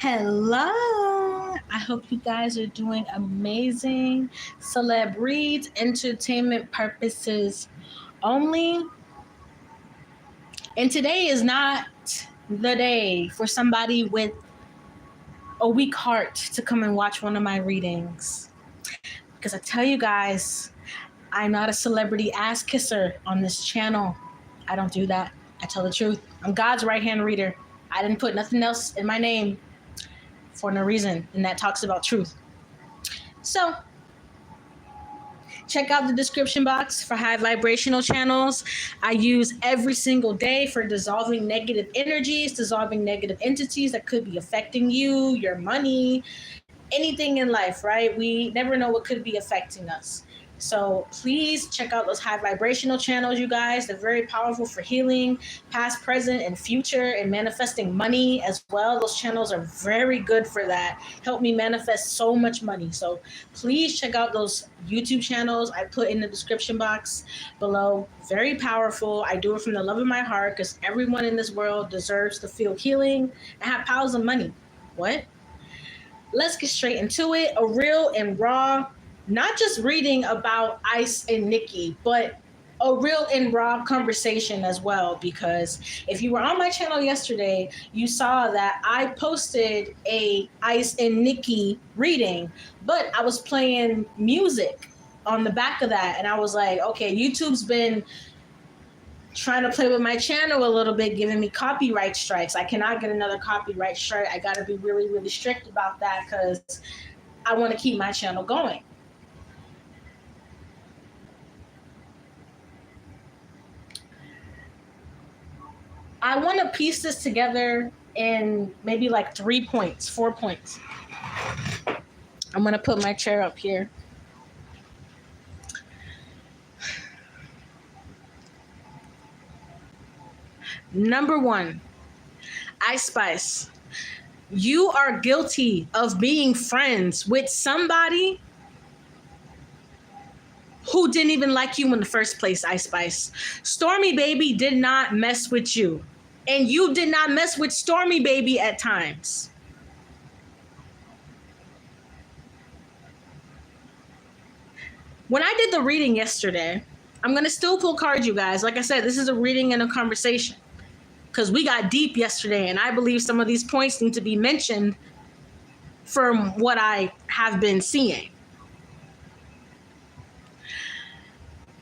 Hello. I hope you guys are doing amazing. Celeb reads, entertainment purposes only. And today is not the day for somebody with a weak heart to come and watch one of my readings. Because I tell you guys, I'm not a celebrity ass kisser on this channel. I don't do that. I tell the truth. I'm God's right-hand reader. I didn't put nothing else in my name for no reason, and that talks about truth. So check out the description box for high vibrational channels. I use every single day for dissolving negative energies, dissolving negative entities that could be affecting you, your money, anything in life, right? We never know what could be affecting us. So please check out those high vibrational channels, you guys. They're very powerful for healing, past, present, and future, and manifesting money as well. Those channels are very good for that. Help me manifest so much money. So please check out those YouTube channels I put in the description box below. Very powerful. I do it from the love of my heart because everyone in this world deserves to feel healing and have piles of money. What? Let's get straight into it. A real and raw, not just reading about Ice and Nicki, but a real and raw conversation as well. Because if you were on my channel yesterday, you saw that I posted a Ice and Nicki reading, but I was playing music on the back of that. And I was like, okay, YouTube's been trying to play with my channel a little bit, giving me copyright strikes. I cannot get another copyright strike. I got to be really, really strict about that because I want to keep my channel going. I want to piece this together in maybe like 4 points. I'm going to put my chair up here. Number 1, Ice Spice. You are guilty of being friends with somebody who didn't even like you in the first place, Ice Spice. Stormy Baby did not mess with you. And you did not mess with Stormy Baby at times. When I did the reading yesterday, I'm going to still pull cards, you guys. Like I said, this is a reading and a conversation. Because we got deep yesterday, and I believe some of these points need to be mentioned from what I have been seeing.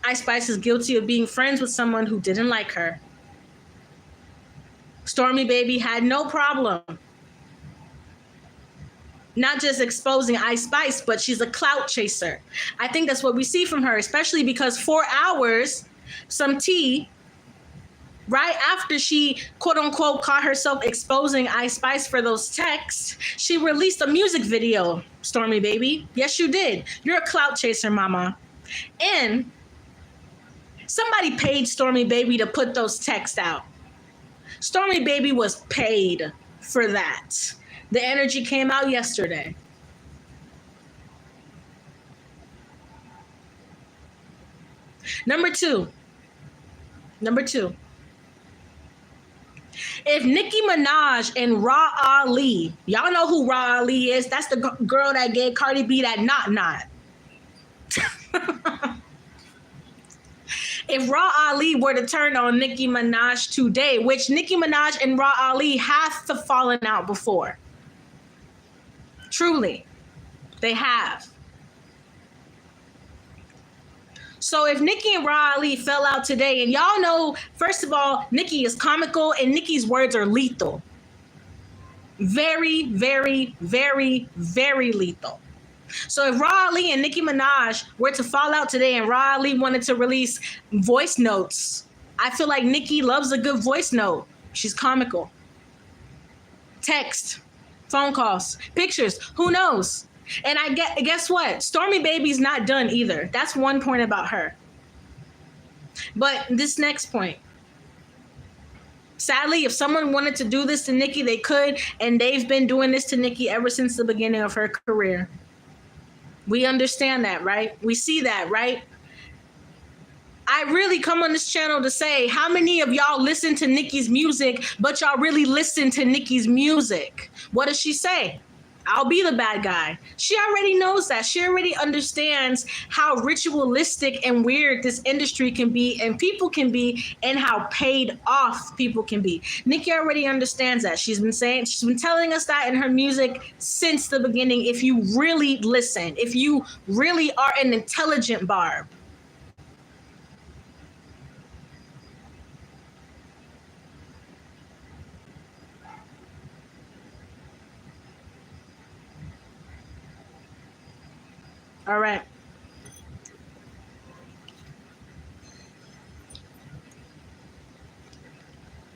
Ice Spice is guilty of being friends with someone who didn't like her. Stormy Baby had no problem not just exposing Ice Spice, but she's a clout chaser. I think that's what we see from her, especially because 4 hours, some tea, right after she, quote unquote, caught herself exposing Ice Spice for those texts, she released a music video, Stormy Baby. Yes, you did. You're a clout chaser, mama. And somebody paid Stormy Baby to put those texts out. Stormy Baby was paid for that. The energy came out yesterday. Number two. If Nicki Minaj and Raw Ali, y'all know who Raw Ali is. That's the girl that gave Cardi B that not. If Raw Ali were to turn on Nicki Minaj today, which Nicki Minaj and Raw Ali have to fallen out before. Truly, they have. So if Nicki and Raw Ali fell out today, and y'all know, first of all, Nicki is comical and Nicki's words are lethal. Very, very, very, very lethal. So if Raw Ali and Nicki Minaj were to fall out today and Raw Ali wanted to release voice notes, I feel like Nicki loves a good voice note. She's comical. Text, phone calls, pictures, who knows? And guess what? Stormy Baby's not done either. That's one point about her. But this next point. Sadly, if someone wanted to do this to Nicki, they could, and they've been doing this to Nicki ever since the beginning of her career. We understand that, right? We see that, right? I really come on this channel to say, how many of y'all listen to Nicki's music, but y'all really listen to Nicki's music? What does she say? I'll be the bad guy. She already knows that. She already understands how ritualistic and weird this industry can be and people can be, and how paid off people can be. Nicki already understands that. She's been telling us that in her music since the beginning. If you really listen, if you really are an intelligent Barb. All right.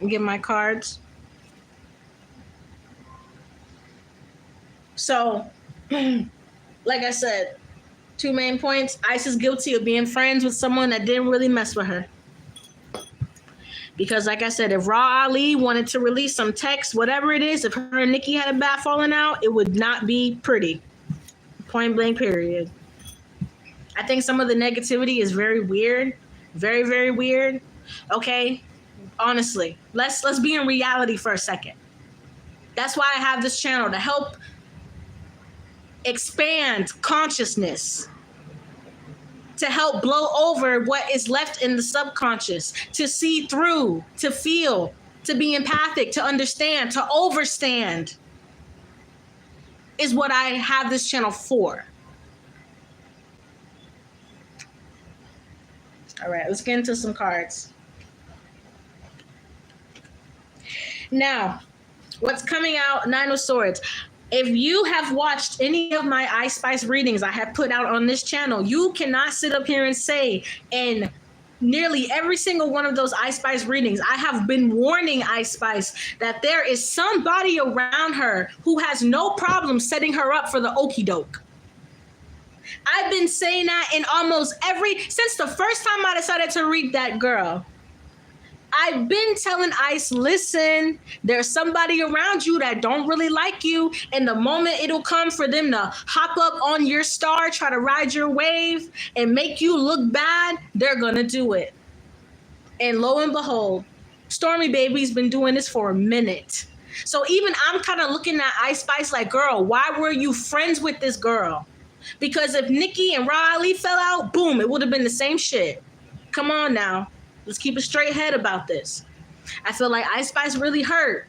Get my cards. So, like I said, 2 main points. Ice is guilty of being friends with someone that didn't really mess with her. Because like I said, if Raw Ali wanted to release some text, whatever it is, if her and Nicki had a bad falling out, it would not be pretty. Point blank, period. I think some of the negativity is very weird. Very, very weird. Okay? Honestly, let's be in reality for a second. That's why I have this channel, to help expand consciousness, to help blow over what is left in the subconscious, to see through, to feel, to be empathic, to understand, to overstand, is what I have this channel for. All right, let's get into some cards. Now, what's coming out, 9 of Swords. If you have watched any of my Ice Spice readings I have put out on this channel, you cannot sit up here and say in nearly every single one of those Ice Spice readings, I have been warning Ice Spice that there is somebody around her who has no problem setting her up for the okie doke. I've been saying that in almost since the first time I decided to read that girl. I've been telling Ice, listen, there's somebody around you that don't really like you, and the moment it'll come for them to hop up on your star, try to ride your wave, and make you look bad, they're gonna do it. And lo and behold, Stormy Baby's been doing this for a minute. So even I'm kind of looking at Ice Spice like, girl, why were you friends with this girl? Because if Nicki and Ra Ali fell out, boom, it would have been the same shit. Come on now. Let's keep a straight head about this. I feel like Ice Spice really hurt.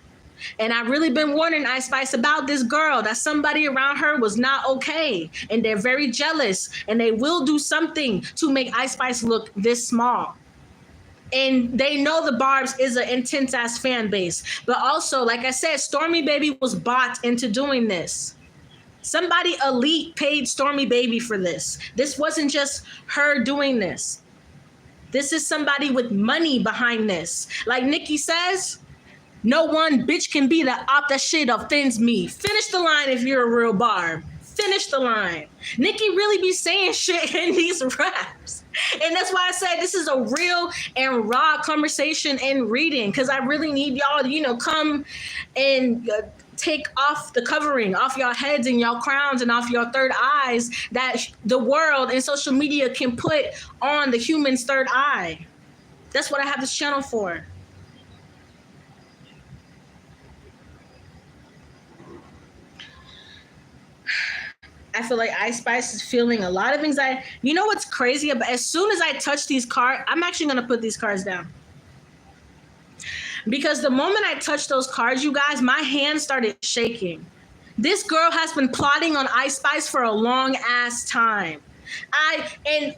And I've really been warning Ice Spice about this girl, that somebody around her was not okay. And they're very jealous. And they will do something to make Ice Spice look this small. And they know the Barbs is an intense ass fan base. But also, like I said, Stormy Baby was bought into doing this. Somebody elite paid Stormy Baby for this. This wasn't just her doing this. This is somebody with money behind this. Like Nicki says, no one bitch can be the op that shit offends me. Finish the line if you're a real Barb. Finish the line. Nicki really be saying shit in these raps. And that's why I said this is a real and raw conversation and reading, because I really need y'all to, come and take off the covering off y'all heads and y'all crowns and off your third eyes that the world and social media can put on the human's third eye. That's what I have this channel for. I feel like Ice Spice is feeling a lot of anxiety. You know what's crazy? As soon as I touch these cards, I'm actually going to put these cards down. Because the moment I touched those cards, you guys, my hand started shaking. This girl has been plotting on Ice Spice for a long ass time.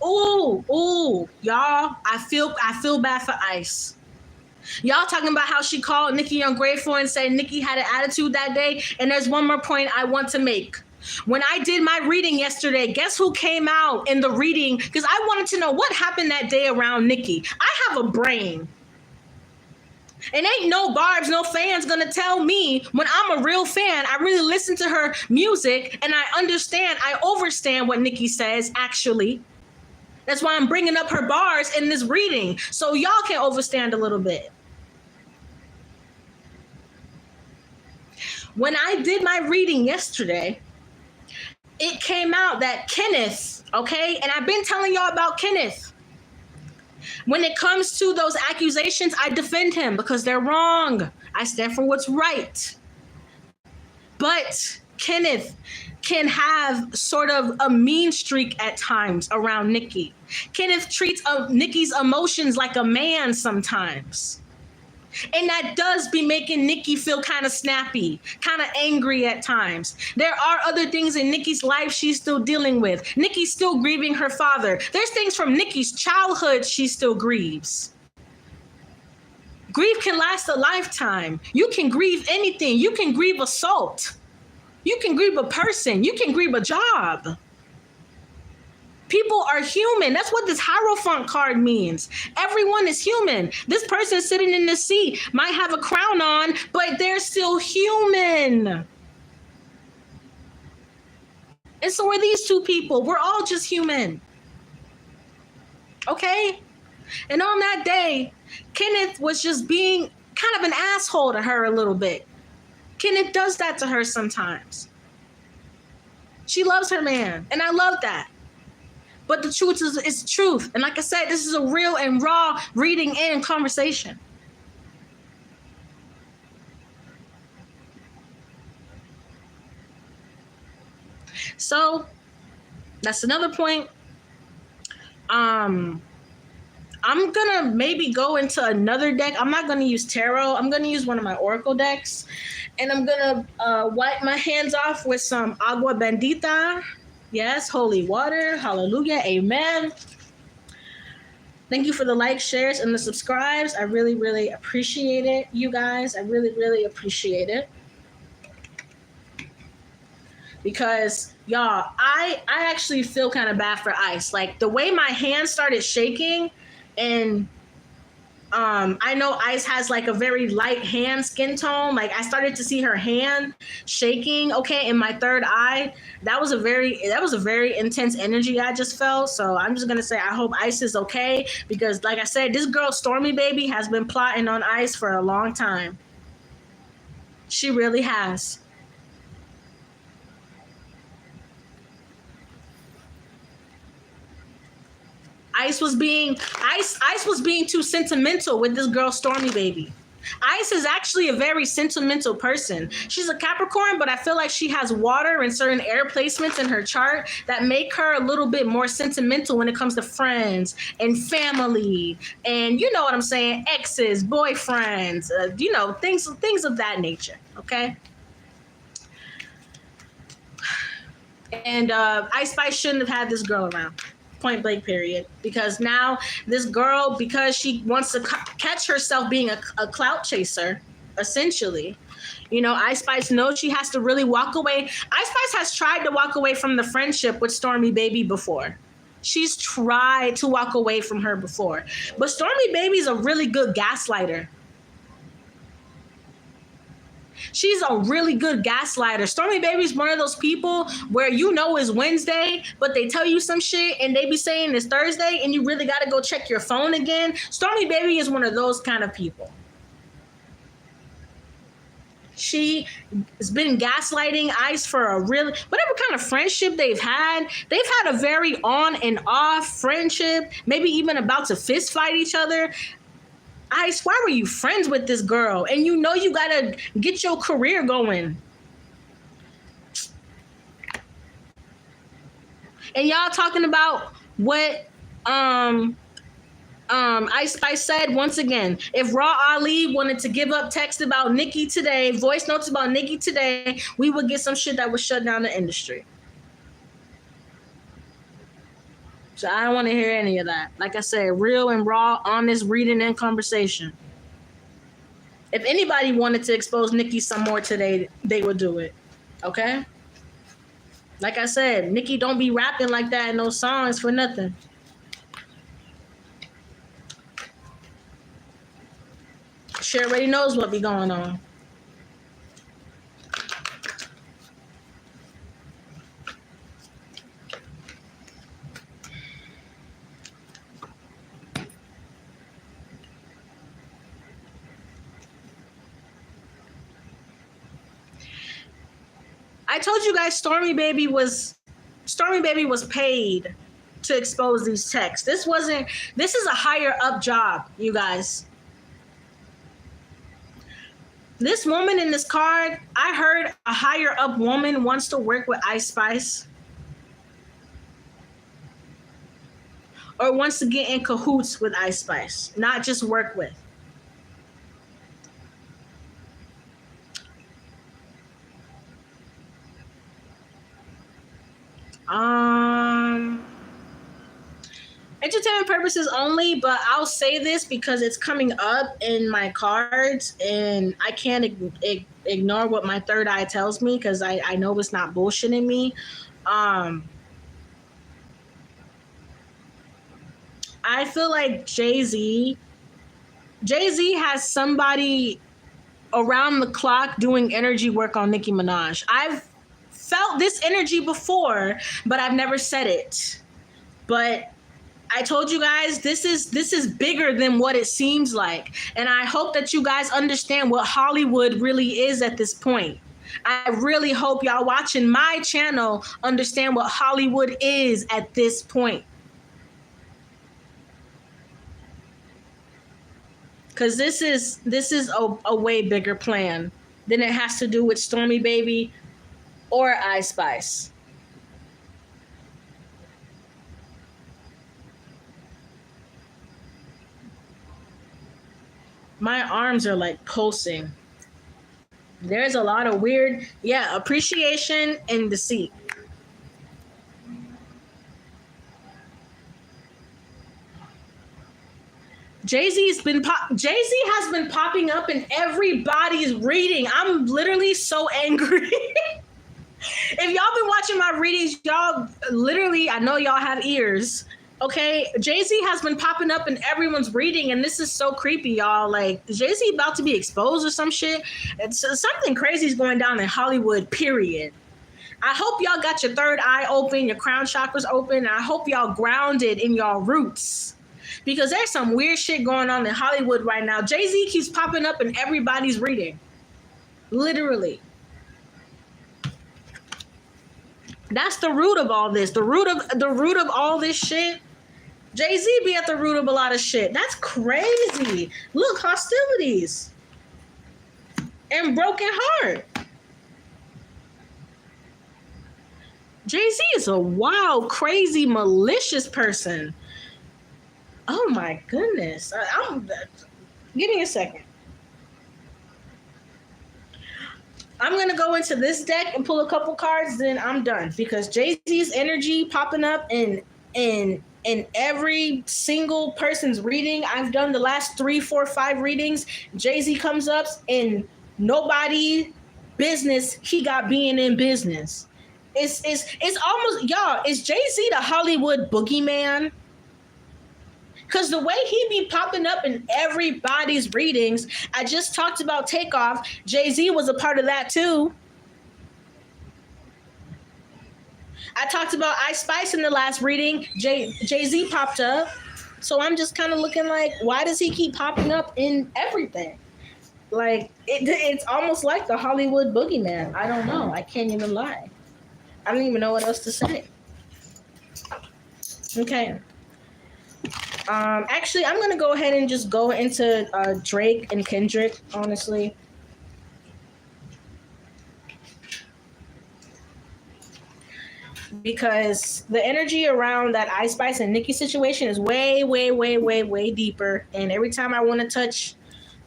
Y'all, I feel bad for Ice. Y'all talking about how she called Nicki ungrateful and said Nicki had an attitude that day. And there's one more point I want to make. When I did my reading yesterday, guess who came out in the reading? Because I wanted to know what happened that day around Nicki. I have a brain. And ain't no Barbs, no fans gonna tell me when I'm a real fan, I really listen to her music and I overstand what Nicki says, actually. That's why I'm bringing up her bars in this reading, so y'all can overstand a little bit. When I did my reading yesterday, it came out that Kenneth, okay, and I've been telling y'all about Kenneth. When it comes to those accusations, I defend him because they're wrong. I stand for what's right. But Kenneth can have sort of a mean streak at times around Nicki. Kenneth treats Nicki's emotions like a man sometimes. And that does be making Nicki feel kind of snappy, kind of angry at times. There are other things in Nicki's life she's still dealing with. Nicki's still grieving her father. There's things from Nicki's childhood she still grieves. Grief can last a lifetime. You can grieve anything. You can grieve assault. You can grieve a person. You can grieve a job. People are human. That's what this Hierophant card means. Everyone is human. This person sitting in the seat might have a crown on, but they're still human. And so are these two people. We're all just human. Okay? And on that day, Kenneth was just being kind of an asshole to her a little bit. Kenneth does that to her sometimes. She loves her man, and I love that. But the truth is truth. And like I said, this is a real and raw reading and conversation. So that's another point. I'm gonna maybe go into another deck. I'm not gonna use tarot. I'm gonna use one of my oracle decks, and I'm gonna wipe my hands off with some agua bendita. Yes, holy water. Hallelujah. Amen. Thank you for the likes, shares, and the subscribes. I really, really appreciate it, you guys. I really, really appreciate it. Because, y'all, I actually feel kind of bad for Ice. Like, the way my hand started shaking, and I know Ice has like a very light hand skin tone. Like, I started to see her hand shaking, okay, in my third eye. That was a very intense energy I just felt. So I'm just gonna say I hope Ice is okay, because like I said, this girl Stormy Baby has been plotting on Ice for a long time. She really has. Ice was being too sentimental with this girl Stormy Baby. Ice is actually a very sentimental person. She's a Capricorn, but I feel like she has water and certain air placements in her chart that make her a little bit more sentimental when it comes to friends and family, and you know what I'm saying, exes, boyfriends, things of that nature. Okay. And Ice Spice shouldn't have had this girl around. Point blank, period. Because now this girl, because she wants to catch herself being a clout chaser, essentially, Ice Spice knows she has to really walk away. Ice Spice has tried to walk away from the friendship with Stormy Baby before. She's tried to walk away from her before. But Stormy Baby's a really good gaslighter. She's a really good gaslighter. Stormy Baby's one of those people where it's Wednesday, but they tell you some shit and they be saying it's Thursday and you really got to go check your phone again. Stormy Baby is one of those kind of people. She has been gaslighting Ice for whatever kind of friendship they've had. They've had a very on and off friendship, maybe even about to fist fight each other. Ice, why were you friends with this girl? And you gotta get your career going. And y'all talking about what Ice Spice said once again. If Raw Ali wanted to give up text about Nicki today, voice notes about Nicki today, we would get some shit that would shut down the industry. So I don't want to hear any of that. Like I said, real and raw, honest reading and conversation. If anybody wanted to expose Nicki some more today, they would do it. Okay? Like I said, Nicki don't be rapping like that in those songs for nothing. She already knows what be going on. I told you guys Stormy Baby was paid to expose these texts. This is a higher up job, you guys. This woman in this card, I heard a higher up woman wants to work with Ice Spice. Or wants to get in cahoots with Ice Spice, not just work with. Entertainment purposes only, but I'll say this because it's coming up in my cards and I can't ignore what my third eye tells me because I know it's not bullshitting me. I feel like Jay-Z has somebody around the clock doing energy work on Nicki Minaj. I've felt this energy before, but I've never said it. But I told you guys this is bigger than what it seems like. And I hope that you guys understand what Hollywood really is at this point. I really hope y'all watching my channel understand what Hollywood is at this point. Because this is a way bigger plan than it has to do with Stormy Baby or Ice Spice. My arms are like pulsing. There's a lot of weird, appreciation and deceit. Jay-Z has been popping up in everybody's reading. I'm literally so angry. If y'all been watching my readings, y'all literally, I know y'all have ears. Okay, Jay-Z has been popping up in everyone's reading, and this is so creepy, y'all. Like, Jay-Z about to be exposed or some shit. It's something crazy is going down in Hollywood, period. I hope y'all got your third eye open, your crown chakras open, and I hope y'all grounded in y'all roots. Because there's some weird shit going on in Hollywood right now. Jay-Z keeps popping up in everybody's reading. Literally. That's the root of all this. The root of all this shit. Jay-Z be at the root of a lot of shit. That's crazy. Look, hostilities. And broken heart. Jay-Z is a wild, crazy, malicious person. Oh my goodness. Give me a second. I'm going to go into this deck and pull a couple cards, then I'm done. Because Jay-Z's energy popping up in every single person's reading. I've done the last 3, 4, 5 readings. Jay-Z comes up in nobody business. He got being in business. It's almost, y'all, is Jay-Z the Hollywood boogeyman? Because the way he be popping up in everybody's readings, I just talked about Takeoff. Jay-Z was a part of that too. I talked about Ice Spice in the last reading. Jay-Z popped up. So I'm just kind of looking like, why does he keep popping up in everything? Like, it's almost like the Hollywood boogeyman. I don't know. I can't even lie. I don't even know what else to say. Okay. Actually, I'm going to go ahead and just go into Drake and Kendrick, honestly. Because the energy around that Ice Spice and Nicki situation is way, way, way, way, way deeper. And every time I want to touch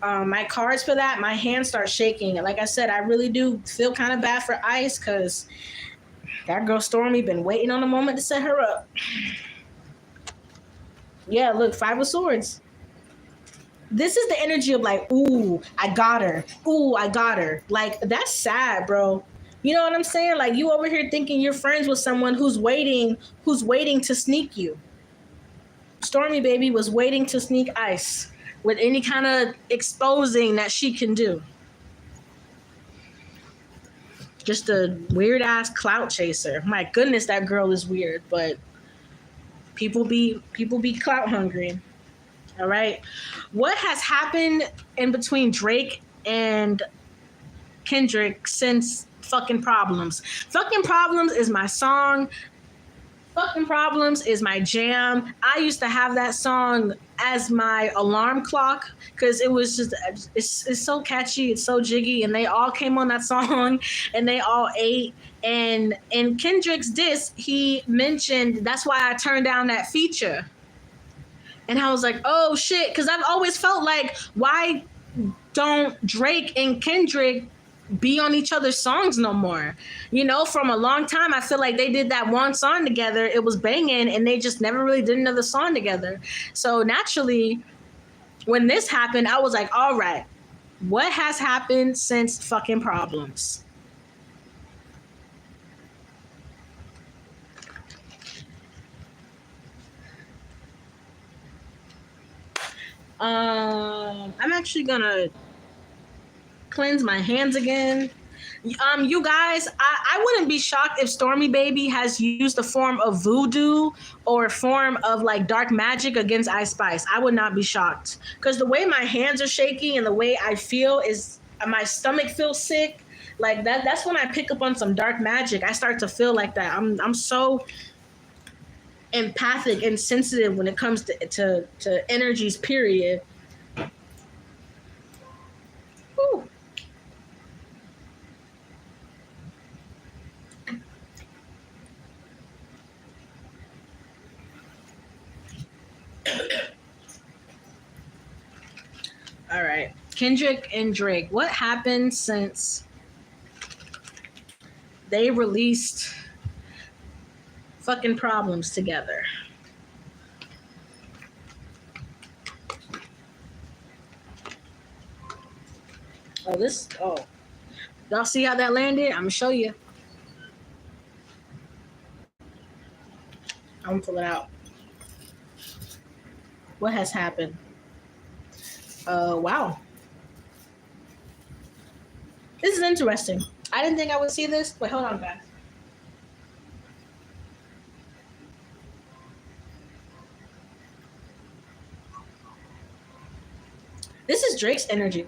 my cards for that, my hands start shaking. And like I said, I really do feel kind of bad for Ice because that girl Stormy been waiting on a moment to set her up. Yeah, look, 5 of Swords. This is the energy of like, ooh, I got her. Ooh, I got her. Like, that's sad, bro. You know what I'm saying? Like, you over here thinking you're friends with someone who's waiting to sneak you. Stormy Baby was waiting to sneak Ice with any kind of exposing that she can do. Just a weird ass clout chaser. My goodness, that girl is weird, but people be clout hungry. All right. What has happened in between Drake and Kendrick since Fucking Problems? Fucking Problems is my song. Fucking Problems is my jam. I used to have that song as my alarm clock because it was just it's so catchy, it's so jiggy, and they all came on that song and they all ate. And in Kendrick's diss, he mentioned that's why I turned down that feature. And I was like, oh shit, because I've always felt like, why don't Drake and Kendrick be on each other's songs no more? You know, from a long time, I feel like they did that one song together. It was banging, and they just never really did another song together. So naturally, when this happened, I was like, all right, what has happened since Fucking Problems? I'm actually gonna cleanse my hands again. You guys, I wouldn't be shocked if Stormy Baby has used a form of voodoo or a form of like dark magic against Ice Spice. I would not be shocked because the way my hands are shaking and the way I feel is my stomach feels sick. Like that's when I pick up on some dark magic. I start to feel like that. I'm so empathic and sensitive when it comes to energies, period. Whew. All right, Kendrick and Drake, what happened since they released Fucking Problems together? Y'all see how that landed? I'm gonna show you. I'm gonna pull it out. What has happened? Wow. This is interesting. I didn't think I would see this. Wait, hold on, guys. This is Drake's energy.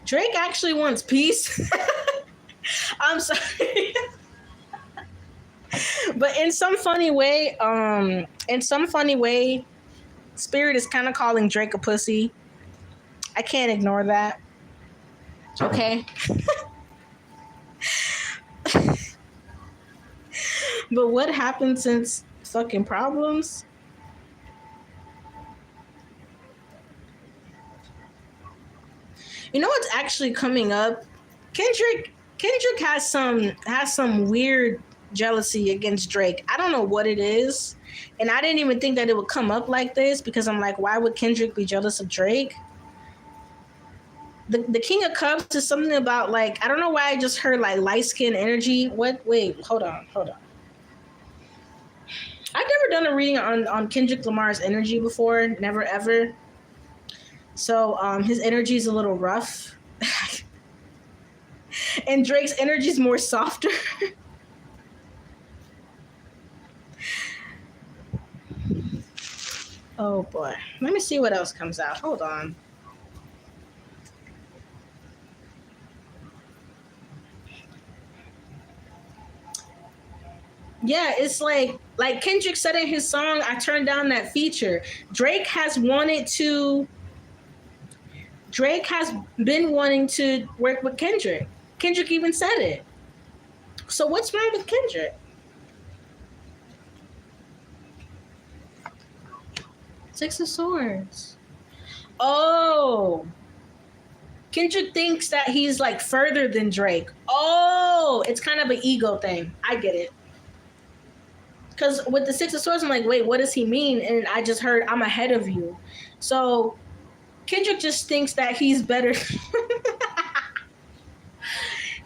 Drake actually wants peace. I'm sorry. But in some funny way, Spirit is kind of calling Drake a pussy. I can't ignore that. Okay. But what happened since Fucking Problems? You know what's actually coming up? Kendrick has some weird jealousy against Drake. I don't know what it is. And I didn't even think that it would come up like this because I'm like, why would Kendrick be jealous of Drake? The King of Cups is something about like, I don't know why I just heard like light skin energy. What? Wait, hold on. I've never done a reading on Kendrick Lamar's energy before. Never, ever. So his energy is a little rough. And Drake's energy is more softer. Oh boy. Let me see what else comes out. Hold on. Yeah, it's like Kendrick said in his song, I turned down that feature. Drake has been wanting to work with Kendrick. Kendrick even said it. So what's wrong with Kendrick? Six of Swords. Oh. Kendrick thinks that he's like further than Drake. Oh, it's kind of an ego thing. I get it. Because with the Six of Swords, I'm like, wait, what does he mean? And I just heard, I'm ahead of you. So Kendrick just thinks that he's better.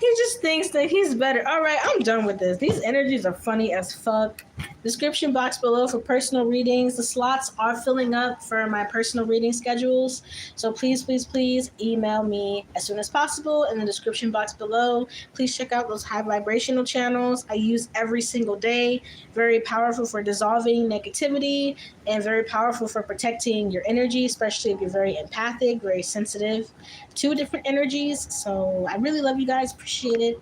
He just thinks that he's better. All right, I'm done with this. These energies are funny as fuck. Description box below for personal readings. The slots are filling up for my personal reading schedules. So please, please, please email me as soon as possible in the description box below. Please check out those high vibrational channels I use every single day. Very powerful for dissolving negativity and very powerful for protecting your energy, especially if you're very empathic, very sensitive. Two different energies. So I really love you guys. Appreciate it.